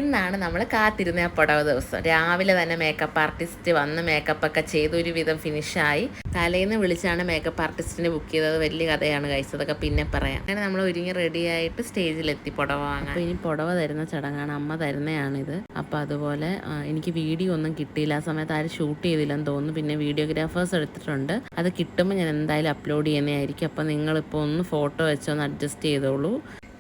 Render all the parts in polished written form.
ഇന്നാണ് നമ്മൾ കാത്തിരുന്ന ആ പുടവ ദിവസം. രാവിലെ തന്നെ മേക്കപ്പ് ആർട്ടിസ്റ്റ് വന്ന് മേക്കപ്പൊക്കെ ചെയ്ത് ഒരുവിധം ഫിനിഷായി. തലേന്ന് വിളിച്ചാണ് മേക്കപ്പ് ആർട്ടിസ്റ്റിനെ ബുക്ക് ചെയ്തത്. വലിയ കഥയാണ് കഴിച്ചതൊക്കെ പിന്നെ പറയാം. അങ്ങനെ നമ്മൾ ഒരുങ്ങി റെഡിയായിട്ട് സ്റ്റേജിലെത്തി പുടവ വാങ്ങാൻ. അപ്പോൾ ഇനി പുടവ തരുന്ന ചടങ്ങാണ്, അമ്മ തരുന്നതാണിത്. അപ്പോൾ അതുപോലെ എനിക്ക് വീഡിയോ ഒന്നും കിട്ടിയില്ല. ആ സമയത്ത് ആരും ഷൂട്ട് ചെയ്തില്ലെന്ന് തോന്നുന്നു. പിന്നെ വീഡിയോഗ്രാഫേഴ്സ് എടുത്തിട്ടുണ്ട്. അത് കിട്ടുമ്പോൾ ഞാൻ എന്തായാലും അപ്ലോഡ് ചെയ്യുന്നതായിരിക്കും. അപ്പോൾ നിങ്ങളിപ്പോൾ ഒന്ന് ഫോട്ടോ വെച്ചൊന്ന് അഡ്ജസ്റ്റ് ചെയ്തോളൂ.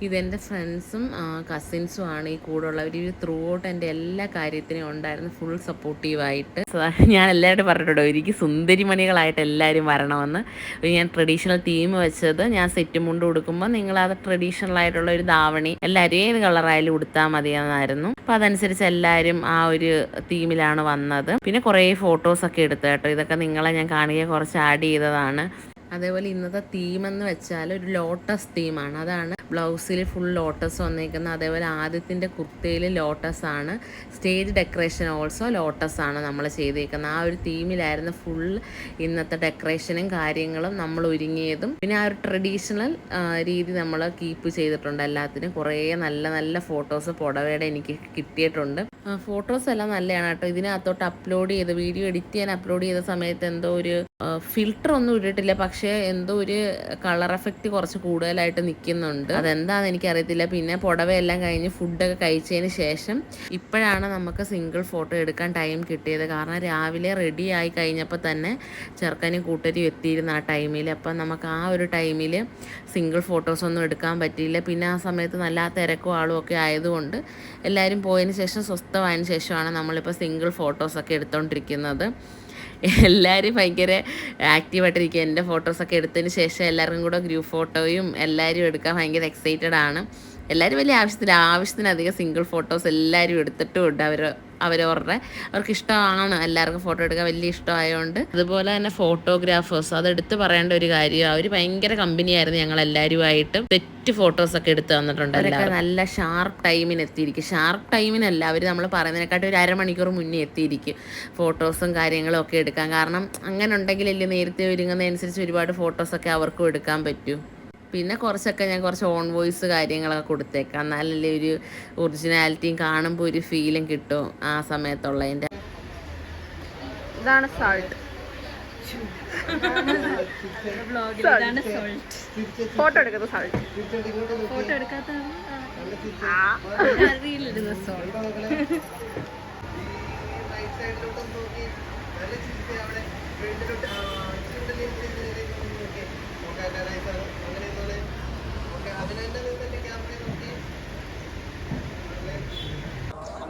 ഇതെൻ്റെ ഫ്രണ്ട്സും കസിൻസും ആണ് ഈ കൂടെ ഉള്ളവർ. ത്രൂ ഔട്ട് എൻ്റെ എല്ലാ കാര്യത്തിനും ഉണ്ടായിരുന്നു, ഫുൾ സപ്പോർട്ടീവായിട്ട്. ഞാൻ എല്ലാവരോടും പറഞ്ഞിട്ടുണ്ടോ എനിക്ക് സുന്ദരിമണികളായിട്ട് എല്ലാവരും വരണമെന്ന്. ഞാൻ ട്രഡീഷണൽ തീം വെച്ചത്, ഞാൻ സെറ്റ് മുണ്ട് കൊടുക്കുമ്പോൾ നിങ്ങളത് ട്രഡീഷണൽ ആയിട്ടുള്ള ഒരു ധാവണി എല്ലാവരും ഏത് കളറായാലും ഉടുത്താൽ മതിയെന്നായിരുന്നു. അപ്പോൾ അതനുസരിച്ച് എല്ലാവരും ആ ഒരു തീമിലാണ് വന്നത്. പിന്നെ കുറേ ഫോട്ടോസൊക്കെ എടുത്തു കേട്ടോ. ഇതൊക്കെ നിങ്ങളെ ഞാൻ കാണുക കുറച്ച് ആഡ് ചെയ്തതാണ്. അതേപോലെ ഇന്നത്തെ തീമെന്ന് വെച്ചാൽ ഒരു ലോട്ടസ് തീമാണ്. അതാണ് ബ്ലൗസിൽ ഫുൾ ലോട്ടസ് വന്നേക്കുന്നത്. അതേപോലെ ആദ്യത്തിൻ്റെ കുർത്തയിൽ ലോട്ടസ് ആണ്. സ്റ്റേജ് ഡെക്കറേഷൻ ഓൾസോ ലോട്ടസ് ആണ് നമ്മൾ ചെയ്തേക്കുന്നത്. ആ ഒരു തീമിലായിരുന്നു ഫുൾ ഇന്നത്തെ ഡെക്കറേഷനും കാര്യങ്ങളും നമ്മൾ ഒരുങ്ങിയതും. പിന്നെ ആ ഒരു ട്രഡീഷണൽ രീതി നമ്മൾ കീപ്പ് ചെയ്തിട്ടുണ്ട് എല്ലാത്തിനും. കുറേ നല്ല നല്ല ഫോട്ടോസ് പുടവയുടെ എനിക്ക് കിട്ടിയിട്ടുണ്ട്. ഫോട്ടോസ് എല്ലാം നല്ലതാണ് കേട്ടോ. ഇതിനകത്തോട്ട് അപ്ലോഡ് ചെയ്ത് വീഡിയോ എഡിറ്റ് ചെയ്യാൻ അപ്ലോഡ് ചെയ്ത സമയത്ത് എന്തോ ഒരു ഫിൽറ്റർ ഒന്നും ഇട്ടിട്ടില്ല, പക്ഷേ എന്തോ ഒരു കളർ എഫക്റ്റ് കുറച്ച് കൂടുതലായിട്ട് നിൽക്കുന്നുണ്ട്. അതെന്താണെന്ന് എനിക്കറിയത്തില്ല. പിന്നെ പുടവയെല്ലാം കഴിഞ്ഞ് ഫുഡൊക്കെ കഴിച്ചതിന് ശേഷം ഇപ്പോഴാണ് നമുക്ക് സിംഗിൾ ഫോട്ടോ എടുക്കാൻ ടൈം കിട്ടിയത്. കാരണം രാവിലെ റെഡി ആയി കഴിഞ്ഞപ്പോൾ തന്നെ ചെറുക്കനും കൂട്ടരും എത്തിയിരുന്ന ആ ടൈമിൽ. അപ്പം നമുക്ക് ആ ഒരു ടൈമിൽ സിംഗിൾ ഫോട്ടോസൊന്നും എടുക്കാൻ പറ്റിയില്ല. പിന്നെ ആ സമയത്ത് നല്ല തിരക്കും ആളും ഒക്കെ ആയതുകൊണ്ട് എല്ലാവരും പോയതിന് ശേഷം സ്വസ്ഥമായതിന് ശേഷമാണ് നമ്മളിപ്പോൾ സിംഗിൾ ഫോട്ടോസൊക്കെ എടുത്തുകൊണ്ടിരിക്കുന്നത്. എല്ലാവരും ഭയങ്കര ആക്റ്റീവായിട്ടിരിക്കുക. എൻ്റെ ഫോട്ടോസൊക്കെ എടുത്തതിന് ശേഷം എല്ലാവർക്കും കൂടെ ഗ്രൂപ്പ് ഫോട്ടോയും എല്ലാവരും എടുക്കാൻ ഭയങ്കര എക്സൈറ്റഡ് ആണ്. എല്ലാവരും വലിയ ആവശ്യത്തിനധികം സിംഗിൾ ഫോട്ടോസ് എല്ലാവരും എടുത്തിട്ടുമുണ്ട്. അവർക്ക് ഇഷ്ടമാണ് എല്ലാവർക്കും ഫോട്ടോ എടുക്കാൻ വലിയ ഇഷ്ടമായതുകൊണ്ട്. അതുപോലെ തന്നെ ഫോട്ടോഗ്രാഫേഴ്സ്, അതെടുത്ത് പറയേണ്ട ഒരു കാര്യം. അവർ ഭയങ്കര കമ്പനിയായിരുന്നു ഞങ്ങൾ എല്ലാവരുമായിട്ട്. സെറ്റ് ഫോട്ടോസൊക്കെ എടുത്ത് തന്നിട്ടുണ്ട്. അവരൊക്കെ നല്ല ഷാർപ്പ് ടൈമിന് എത്തിയിരിക്കും. ഷാർപ്പ് ടൈമിനല്ല, അവർ നമ്മൾ പറയുന്നതിനെക്കാട്ടും ഒരു അരമണിക്കൂർ മുന്നേ എത്തിയിരിക്കും ഫോട്ടോസും കാര്യങ്ങളും ഒക്കെ എടുക്കാൻ. കാരണം അങ്ങനെ ഉണ്ടെങ്കിലല്ലേ നേരത്തെ ഒരുങ്ങുന്നതനുസരിച്ച് ഒരുപാട് ഫോട്ടോസൊക്കെ അവർക്കും എടുക്കാൻ പറ്റൂ. പിന്നെ കുറച്ചൊക്കെ ഞാൻ കുറച്ച് ഓൺ വോയിസ് കാര്യങ്ങളൊക്കെ കൊടുത്തേക്കാം, എന്നാലല്ലേ ഒരു ഒറിജിനാലിറ്റിയും കാണുമ്പോൾ ഒരു ഫീലും കിട്ടും ആ സമയത്തുള്ളതിൻ്റെ. ഇതാണ് സോൾട്ട്. ഫോട്ടോ എടുക്കുന്ന സോൾട്ട്. ഫോട്ടോ എടുക്കാത്ത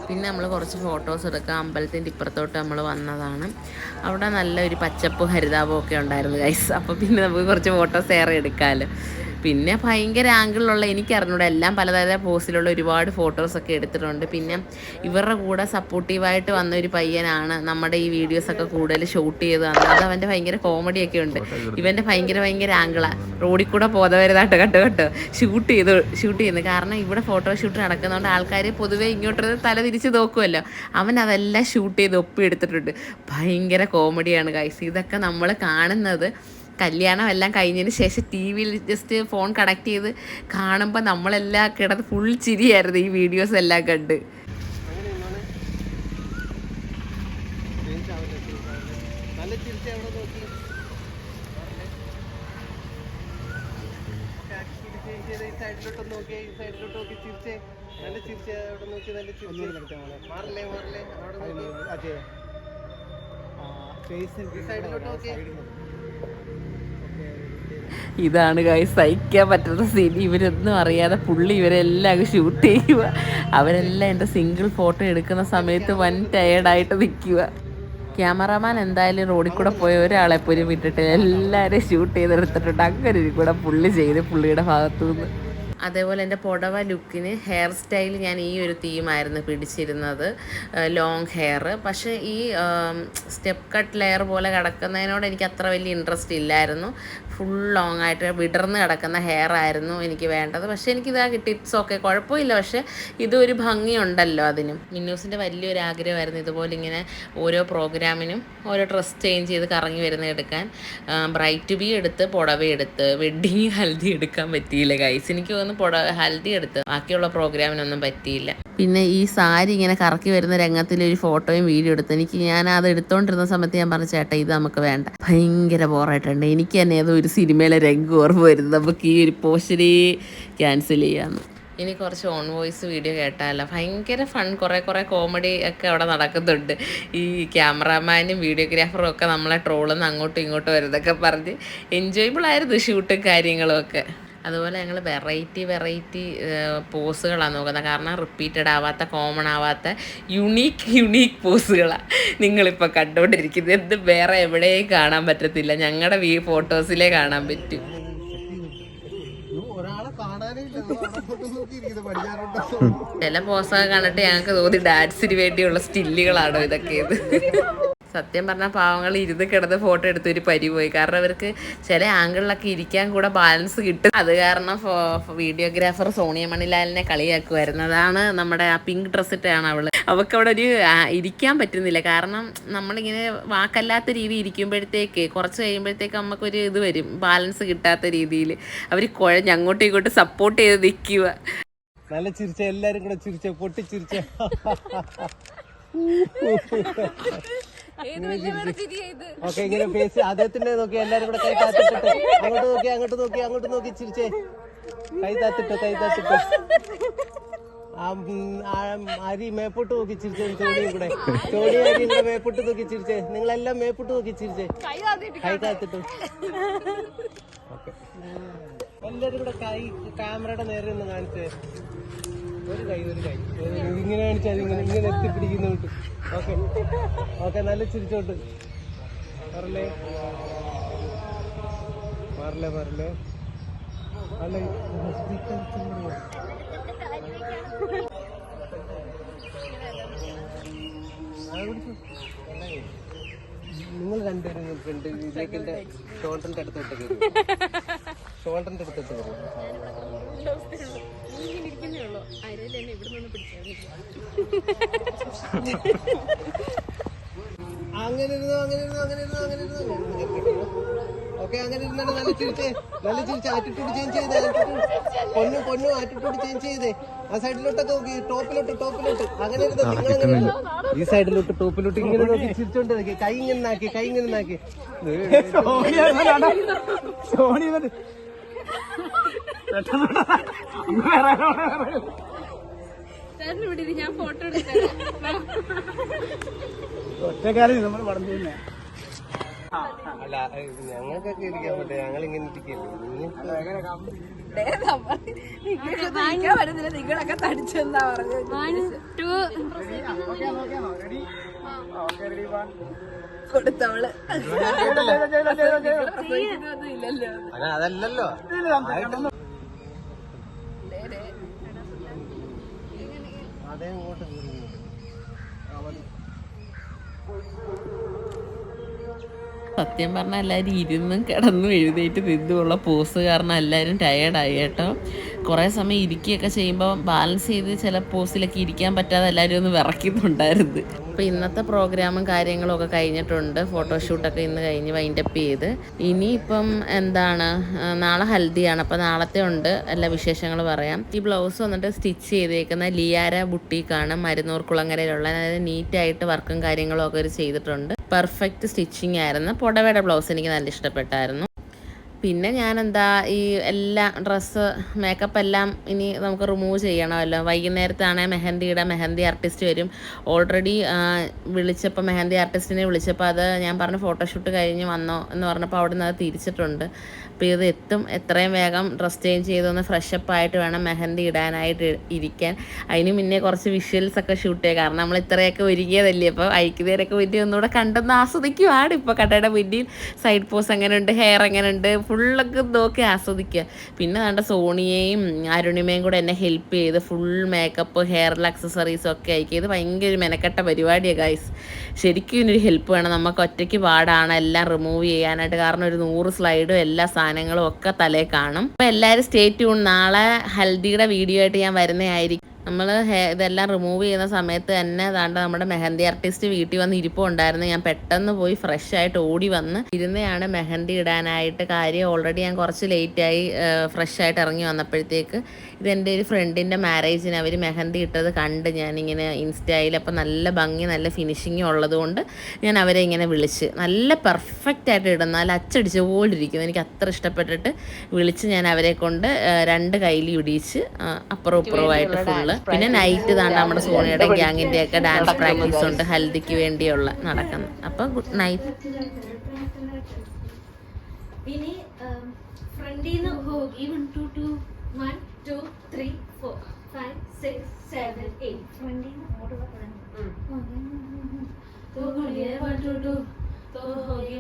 പിന്നെ നമ്മൾ കുറച്ച് ഫോട്ടോസ് എടുക്കുക. അമ്പലത്തിൻ്റെ ഇപ്പുറത്തോട്ട് നമ്മൾ വന്നതാണ്. അവിടെ നല്ലൊരു പച്ചപ്പും ഹരിതാപവും ഒക്കെ ഉണ്ടായിരുന്നു ഗൈസ്. അപ്പോൾ പിന്നെ നമുക്ക് കുറച്ച് ഫോട്ടോസ് ഏറെ എടുക്കാമല്ലോ. പിന്നെ ഭയങ്കര ആംഗിളിലുള്ള എനിക്കറിഞ്ഞൂടെ എല്ലാം പലതര പോസിലുള്ള ഒരുപാട് ഫോട്ടോസൊക്കെ എടുത്തിട്ടുണ്ട്. പിന്നെ ഇവരുടെ കൂടെ സപ്പോർട്ടീവായിട്ട് വന്ന ഒരു പയ്യനാണ് നമ്മുടെ ഈ വീഡിയോസൊക്കെ കൂടുതൽ ഷൂട്ട് ചെയ്ത് തന്നത്. അത് അവൻ്റെ ഭയങ്കര കോമഡിയൊക്കെ ഉണ്ട്. ഇവൻ്റെ ഭയങ്കര ആംഗിളാണ്. റോഡിൽ കൂടെ പോതവരുതായിട്ട് കേട്ടോ ഷൂട്ട് ചെയ്യുന്നു. കാരണം ഇവിടെ ഫോട്ടോഷൂട്ട് നടക്കുന്നതുകൊണ്ട് ആൾക്കാർ പൊതുവേ ഇങ്ങോട്ട് തല തിരിച്ച് നോക്കുമല്ലോ. അവൻ അതെല്ലാം ഷൂട്ട് ചെയ്ത് ഒപ്പിയെടുത്തിട്ടുണ്ട്. ഭയങ്കര കോമഡിയാണ് ഗൈസ്. ഇതൊക്കെ നമ്മൾ കാണുന്നത് കല്യാണം എല്ലാം കഴിഞ്ഞതിന് ശേഷം ടി വിയിൽ ജസ്റ്റ് ഫോൺ കണക്ട് ചെയ്ത് കാണുമ്പോൾ നമ്മളെല്ലാം കിടന്ന് ഫുൾ ചിരിയായിരുന്നു ഈ വീഡിയോസ് എല്ലാം കണ്ട്. ഇതാണ് ഗൈസ് സഹിക്കാൻ പറ്റുന്ന സീൻ. ഇവരൊന്നും അറിയാതെ പുള്ളി ഇവരെല്ലാം ഷൂട്ട് ചെയ്യുക. അവരെല്ലാം എൻ്റെ സിംഗിൾ ഫോട്ടോ എടുക്കുന്ന സമയത്ത് വൻ ടയേർഡായിട്ട് നിൽക്കുക. ക്യാമറാമാൻ എന്തായാലും റോഡിൽ കൂടെ പോയ ഒരാളെ പോലും വിട്ടിട്ട് എല്ലാവരെയും ഷൂട്ട് ചെയ്തെടുത്തിട്ടുണ്ട്. അങ്ങനെ ഒരു കൂടെ പുള്ളി ചെയ്ത് പുള്ളിയുടെ ഭാഗത്തുനിന്ന്. അതേപോലെ എൻ്റെ പുടവ ലുക്കിന് ഹെയർ സ്റ്റൈൽ ഞാൻ ഈ ഒരു തീമായിരുന്നു പിടിച്ചിരുന്നത്, ലോങ് ഹെയർ. പക്ഷേ ഈ സ്റ്റെപ്പ് കട്ട് ലെയർ പോലെ കിടക്കുന്നതിനോട് എനിക്ക് അത്ര വലിയ ഇൻട്രസ്റ്റ് ഇല്ലായിരുന്നു. ഫുൾ ലോങ് ആയിട്ട് വിടർന്ന് കിടക്കുന്ന ഹെയർ ആയിരുന്നു എനിക്ക് വേണ്ടത്. പക്ഷേ എനിക്കിതാ ടിപ്സൊക്കെ കുഴപ്പമില്ല. പക്ഷേ ഇതൊരു ഭംഗിയുണ്ടല്ലോ അതിനും. മിന്നൂസിൻ്റെ വലിയൊരു ആഗ്രഹമായിരുന്നു ഇതുപോലെ ഇങ്ങനെ ഓരോ പ്രോഗ്രാമിനും ഓരോ ഡ്രസ് ചേഞ്ച് ചെയ്ത് കറങ്ങി വരുന്ന എടുക്കാൻ. ബ്രൈറ്റ് ടു ബി എടുത്ത് പുടവ എടുത്ത് വെഡ്ഡിങ് ഹൽദി എടുക്കാൻ പറ്റിയില്ല ഗൈസ്. എനിക്ക് ഒന്ന് ഹൽദി എടുത്ത്, ബാക്കിയുള്ള പ്രോഗ്രാമിനൊന്നും പറ്റിയില്ല. പിന്നെ ഈ സാരി ഇങ്ങനെ കറക്കി വരുന്ന രംഗത്തിലൊരു ഫോട്ടോയും വീഡിയോ എടുത്ത് ഞാൻ അത് എടുത്തോണ്ടിരുന്ന സമയത്ത് ഞാൻ പറഞ്ഞു, ചേട്ടാ ഇത് നമുക്ക് വേണ്ട, ഭയങ്കര ബോറായിട്ടുണ്ട്, എനിക്ക് തന്നെ ഏതോ ഒരു സിനിമയിലെ രംഗം ഓർമ്മ വരുന്നത്, നമുക്ക് ഈ ഒരു പോസ്റ്ററേ ക്യാൻസൽ ചെയ്യാമെന്ന്. ഇനി കുറച്ച് ഓൺ വോയിസ് വീഡിയോ കേട്ടാലോ. ഭയങ്കര ഫൺ, കുറേ കോമഡി ഒക്കെ അവിടെ നടക്കുന്നുണ്ട്. ഈ ക്യാമറാമാനും വീഡിയോഗ്രാഫറും ഒക്കെ നമ്മളെ ട്രോളിന്ന് അങ്ങോട്ടും ഇങ്ങോട്ടും വരുന്നതൊക്കെ പറഞ്ഞ് എൻജോയബിൾ ആയിരുന്നു ഷൂട്ടും കാര്യങ്ങളും ഒക്കെ. അതുപോലെ ഞങ്ങൾ വെറൈറ്റി പോസുകളാണ് നോക്കുന്നത്. കാരണം റിപ്പീറ്റഡ് ആവാത്ത, കോമൺ ആവാത്ത യുണീക്ക് പോസുകളാണ് നിങ്ങളിപ്പോൾ കണ്ടുകൊണ്ടിരിക്കുന്നത്. എന്ത് വേറെ എവിടെയും കാണാൻ പറ്റത്തില്ല, ഞങ്ങളുടെ ഫോട്ടോസിലേ കാണാൻ പറ്റും. ചില പോസൊക്കെ കണ്ടിട്ട് ഞങ്ങൾക്ക് തോന്നി ഡാൻസിന് വേണ്ടിയുള്ള സ്റ്റില്ലുകളാണോ ഇതൊക്കെ. സത്യം പറഞ്ഞാൽ പാവങ്ങൾ ഇരുന്ന് കിടന്ന് ഫോട്ടോ എടുത്തൊരു പോയി. കാരണം അവർക്ക് ചില ആംഗിളിലൊക്കെ ഇരിക്കാൻ കൂടെ ബാലൻസ് കിട്ടും. അത് കാരണം വീഡിയോഗ്രാഫർ സോണിയ മണിലാലിനെ കളിയാക്കുമായിരുന്നു. അതാണ് നമ്മുടെ ആ പിങ്ക് ഡ്രസ് ഇട്ടാണ് അവൾക്ക് അവിടെ ഒരു ഇരിക്കാൻ പറ്റുന്നില്ല. കാരണം നമ്മളിങ്ങനെ വാക്കല്ലാത്ത രീതി ഇരിക്കുമ്പോഴത്തേക്ക് കുറച്ച് കഴിയുമ്പോഴത്തേക്ക് നമുക്കൊരു ഇത് വരും, ബാലൻസ് കിട്ടാത്ത രീതിയിൽ അവർ കുഴഞ്ഞ് അങ്ങോട്ടും ഇങ്ങോട്ടും സപ്പോർട്ട് ചെയ്ത് നിൽക്കുക. നല്ല ചിരിച്ച, എല്ലാരും കൂടെ ചിരിച്ച, പൊട്ടിച്ചിരിച്ച. ഓക്കെ, ഇങ്ങനെ ഫേസ് അദ്ദേഹത്തിന്റെ നോക്കി, എല്ലാരും കൂടെ കൈ താത്തിട്ട് അങ്ങോട്ട് നോക്കി ചിരിച്ചേ. കൈ താത്തിട്ട് അരി മേപ്പോട്ട് നോക്കി ചിരിച്ചേ. ചോടിയും കൂടെ അരിയുടെ മേപ്പോട്ട് നോക്കി ചിരിച്ചേ. നിങ്ങളെല്ലാം മേപ്പോട്ട് നോക്കി ചിരിച്ചേ, കൈ താത്തിട്ട്. ഓക്കെ, എല്ലാരും കൂടെ കൈ ക്യാമറയുടെ നേരെ ഒന്ന് കാണിച്ചേ. ഒരു കൈ ഇങ്ങനെ കാണിച്ചാൽ ഇങ്ങനെ എത്തിപ്പിടിക്കുന്നോട്ട്. ഓക്കെ, നല്ല ചിരിച്ചോട്ട്. പറലേ അല്ല, നിങ്ങൾ രണ്ടുപേരും ഫ്രണ്ട് ഇതിലേക്ക് എന്റെ ഷോൾഡറിന്റെ അടുത്തോട്ട് കയറും. അങ്ങനെ ഓക്കെ, അങ്ങനെ ഇരുന്നാണ് നല്ല ചിരിച്ച് ആറ്റിറ്റ്യൂഡ് ചേഞ്ച് ചെയ്തേ. പൊന്നു ആറ്റിറ്റ്യൂഡ് ചേഞ്ച് ചെയ്തേ. ആ സൈഡിലോട്ടൊക്കെ നോക്കി, ടോപ്പിലോട്ട് അങ്ങനെ ഇരുന്നോ. നിങ്ങളങ്ങനെ ഈ സൈഡിലോട്ട് ടോപ്പിലോട്ട് ഇങ്ങനെ നോക്കി ചിരിച്ചോണ്ട് നോക്കി. കൈ ഇങ്ങനെ നാക്കി ഞാൻ ഫോട്ടോ ഒറ്റക്കാലം നമ്മൾ പറഞ്ഞു. അല്ല, ഞങ്ങൾക്കൊക്കെ ഇരിക്കാൻ പറ്റും, ഞങ്ങൾ ഇങ്ങനെ വരുന്നില്ല. നിങ്ങളൊക്കെ തടിച്ചെന്നാ പറഞ്ഞത്. കൊടുത്തവള് അതല്ലല്ലോ. അതേ ഇങ്ങോട്ട് സത്യം പറഞ്ഞാൽ എല്ലാവരും ഇരുന്നും കിടന്നും എഴുന്നേറ്റ് നിന്നുമുള്ള പോസ് കാരണം എല്ലാവരും ടയേർഡായി കേട്ടോ. കുറേ സമയം ഇരിക്കുകയൊക്കെ ചെയ്യുമ്പോൾ ബാലൻസ് ചെയ്ത് ചില പോസിലൊക്കെ ഇരിക്കാൻ പറ്റാതെ എല്ലാവരും ഒന്ന് വിറയ്ക്കുന്നുണ്ടായിരുന്നു. അപ്പോൾ ഇന്നത്തെ പ്രോഗ്രാമും കാര്യങ്ങളും ഒക്കെ കഴിഞ്ഞിട്ടുണ്ട്. ഫോട്ടോഷൂട്ടൊക്കെ ഇന്ന് കഴിഞ്ഞ് വൈൻഡപ്പ് ചെയ്ത് ഇനിയിപ്പം എന്താണ്, നാളെ ഹൽദിയാണ്. അപ്പോൾ നാളത്തെ ഉണ്ട് എല്ലാ വിശേഷങ്ങൾ പറയാം. ഈ ബ്ലൗസ് വന്നിട്ട് സ്റ്റിച്ച് ചെയ്തേക്കുന്ന ലിയാര ബുട്ടീക്കാണ്, മരുന്നൂർ കുളങ്ങരയിലുള്ള. അതായത് നീറ്റായിട്ട് വർക്കും കാര്യങ്ങളും ഒക്കെ ഒരു ചെയ്തിട്ടുണ്ട്. പെർഫെക്റ്റ് സ്റ്റിച്ചിങ് ആയിരുന്നു. പുടവയുടെ ബ്ലൗസ് എനിക്ക് നല്ല ഇഷ്ടപ്പെട്ടായിരുന്നു. പിന്നെ ഞാനെന്താ ഈ എല്ലാ ഡ്രസ്സ് മേക്കപ്പ് എല്ലാം ഇനി നമുക്ക് റിമൂവ് ചെയ്യണമല്ലോ. വൈകുന്നേരത്താണെങ്കിൽ മെഹന്തി ആർട്ടിസ്റ്റ് വരും. ഓൾറെഡി വിളിച്ചപ്പോൾ മെഹന്തി ആർട്ടിസ്റ്റിനെ വിളിച്ചപ്പോൾ അത് ഞാൻ പറഞ്ഞു ഫോട്ടോഷൂട്ട് കഴിഞ്ഞ് വന്നോ എന്ന് പറഞ്ഞപ്പോൾ അവിടെ നിന്ന് അത് തിരിച്ചിട്ടുണ്ട്. അപ്പോൾ ഇത് എത്തും. എത്രയും വേഗം ഡ്രസ് ചേഞ്ച് ചെയ്തൊന്ന് ഫ്രഷപ്പ് ആയിട്ട് വേണം മെഹന്തി ഇടാനായിട്ട് ഇരിക്കാൻ. അതിന് മുന്നേ കുറച്ച് വിഷ്വൽസൊക്കെ ഷൂട്ട് ചെയ്യുക. കാരണം നമ്മൾ ഇത്രയൊക്കെ ഒരുങ്ങിയതല്ലേ. അപ്പോൾ അയക്കുന്നവരൊക്കെ വേണ്ടി ഒന്നുകൂടെ കണ്ടെന്ന് ആസ്വദിക്കുവാണ്. ഇപ്പോൾ കടയുടെ മുന്നിൽ സൈഡ് പോസ് എങ്ങനെയുണ്ട്, ഹെയർ എങ്ങനെയുണ്ട്, ഫുള്ളൊക്കെ നോക്കി ആസ്വദിക്കുക. പിന്നെ നമ്മുടെ സോണിയയും അരുണിമയും കൂടെ എന്നെ ഹെൽപ്പ് ചെയ്ത് ഫുൾ മേക്കപ്പ്, ഹെയറിൽ അക്സസറീസും ഒക്കെ അയക്കിയത് ഭയങ്കര ഒരു മെനക്കെട്ട പരിപാടിയാണ് ഗൈസ്. ശരിക്കും ഇതിനൊരു ഹെൽപ്പ് വേണം. നമുക്ക് ഒറ്റയ്ക്ക് പാടാണ് എല്ലാം റിമൂവ് ചെയ്യാനായിട്ട്. കാരണം ഒരു 100 സ്ലൈഡും എല്ലാ സാധനങ്ങളും ഒക്കെ തലേ കാണും. അപ്പോൾ എല്ലാവരും സ്റ്റേ ട്യൂൺ. നാളെ ഹൽദിയുടെ വീഡിയോ ആയിട്ട് ഞാൻ വരുന്നതായിരിക്കും. നമ്മൾ ഇതെല്ലാം റിമൂവ് ചെയ്യുന്ന സമയത്ത് തന്നെ അതാണ്ട് നമ്മുടെ മെഹന്തി ആർട്ടിസ്റ്റ് വീട്ടിൽ വന്ന് ഇരിപ്പുണ്ടായിരുന്നു. ഞാൻ പെട്ടെന്ന് പോയി ഫ്രഷ് ആയിട്ട് ഓടി വന്ന് ഇരുന്നയാണ് മെഹന്തി ഇടാനായിട്ട്. കാര്യം ഓൾറെഡി ഞാൻ കുറച്ച് ലേറ്റായി ഫ്രഷ് ആയിട്ട് ഇറങ്ങി വന്നപ്പോഴത്തേക്ക്. ഇതെൻ്റെ ഒരു ഫ്രണ്ടിൻ്റെ മാരേജിന് അവർ മെഹന്തി ഇട്ടത് കണ്ട് ഞാനിങ്ങനെ ഇൻസ്റ്റയിൽ. അപ്പോൾ നല്ല ഭംഗി നല്ല ഫിനിഷിങ് ഉള്ളതുകൊണ്ട് ഞാൻ അവരെ ഇങ്ങനെ വിളിച്ച് നല്ല പെർഫെക്റ്റ് ആയിട്ട് ഇടുന്ന നല്ല അച്ചടിച്ച പോലെ ഇരിക്കുന്നു. എനിക്ക് അത്ര ഇഷ്ടപ്പെട്ടിട്ട് വിളിച്ച് ഞാൻ അവരെ കൊണ്ട് 2 കൈയിൽ ഇടിച്ച് അപ്പുറവും ഇപ്പുറവുമായിട്ട് ഫുള്ള്. പിന്നെ നൈറ്റ് താണ്ട് നമ്മുടെ സോണിയുടെ ഗ്യാങ്ങിൻ്റെ ഒക്കെ ഡാൻസ് പ്രാക്ടീസ് ഉണ്ട് ഹൽദിക്ക് വേണ്ടിയുള്ള നടക്കുന്നത്. അപ്പം ഗുഡ് നൈറ്റ്. ഇനി ഫ്രണ്ടിന്ന് ഹോഗി 1 2 2 1 2 3 4 5 6 7 8 ഫ്രണ്ടിന്ന് ഓടുക തുടങ്ങി. 1 2 2 तो होगी